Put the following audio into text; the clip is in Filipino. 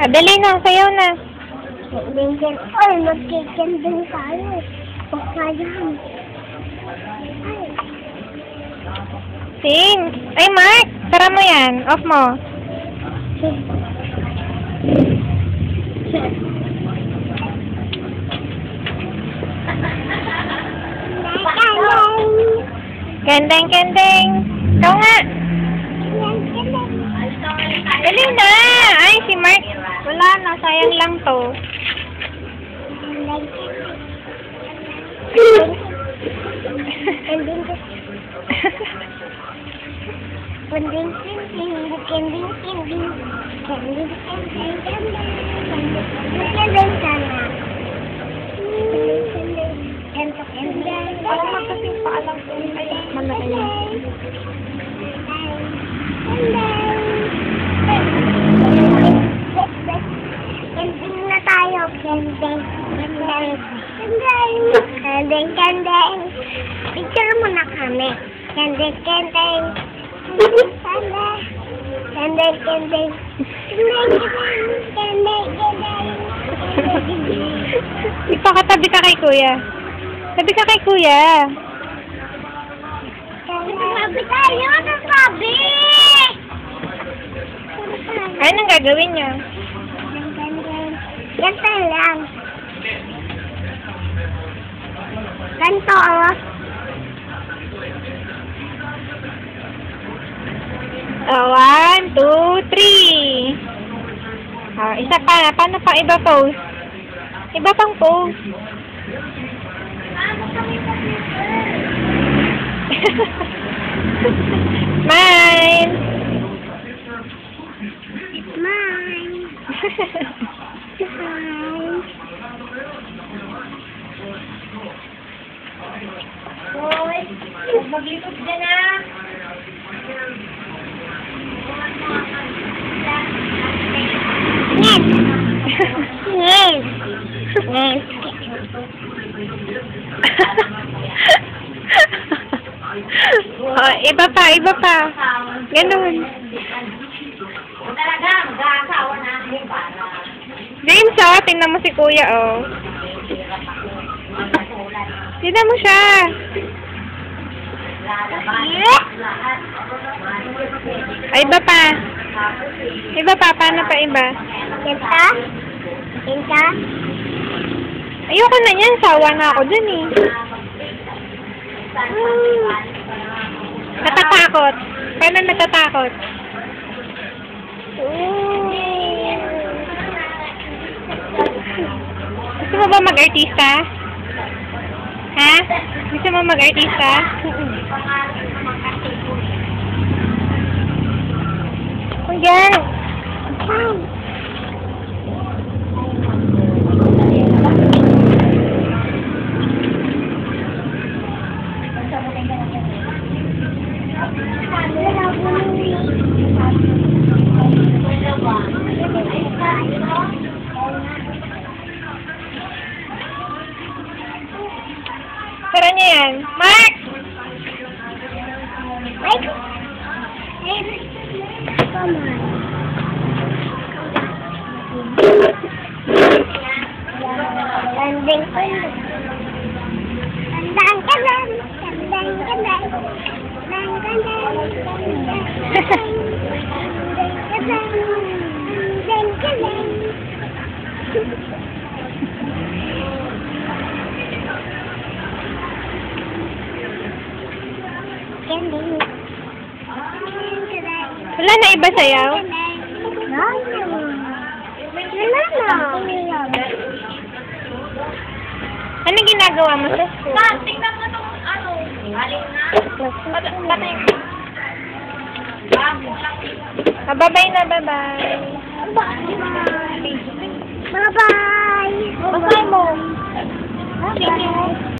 Ah, dali na, sayaw na. Binggan. Ay, magkikending tayo. Pagkayan. Ay. Sing. Ay, Mark, tara mo yan. Off mo. Kendeng, kendeng. Ikaw nga. Dali na. Ay, si Mark. Wala na, sayang lang to. Parang magkasing paalam ko. Ay, malaki yun. Kending na tayo. Kending. Kending. Kending. Picture mo na kami. Kending. Kending. Kending. Kending. Kending. Kending. Ipakatabi ka kay kuya. Tabi ka kay kuya. Sabi tayo. Sabi. Anong gagawin niyo? Ganto lang. Ganto, oh. Oh, 1, 2, 3. Ah, isa pa. Paano pa iba pose? Iba pang pose. Smile. Smile. Smile. Hoy, maglikod ka na. Yes. Yes. Yes. Oh, iba pa, iba pa. Ganun. Talaga, mag-aasawa na ako para. James, oh, tingnan mo si kuya, oh. Tingnan mo siya. Ay, iba pa. Iba pa, paano pa iba? Kinta? Kinta? Ayoko na yan, sawa na ako dun eh. Natatakot. Paano natatakot? Gusto mo ba mag-artista? Ha? Gusto mo mag-artista? Kuya! Tara niya yan. Mark! Mike? Come on. Tandang ka lang. Tandang ka lang. Tandang ka lang. Tandang ka lang. Tandang ka lang. Wala na iba sayaw? Wala na. Anong ginagawa mo sa school? Tingnan mo itong ano. Aling na. Patay. Bye-bye na, bye-bye. Bye-bye. Bye-bye mo. Thank you.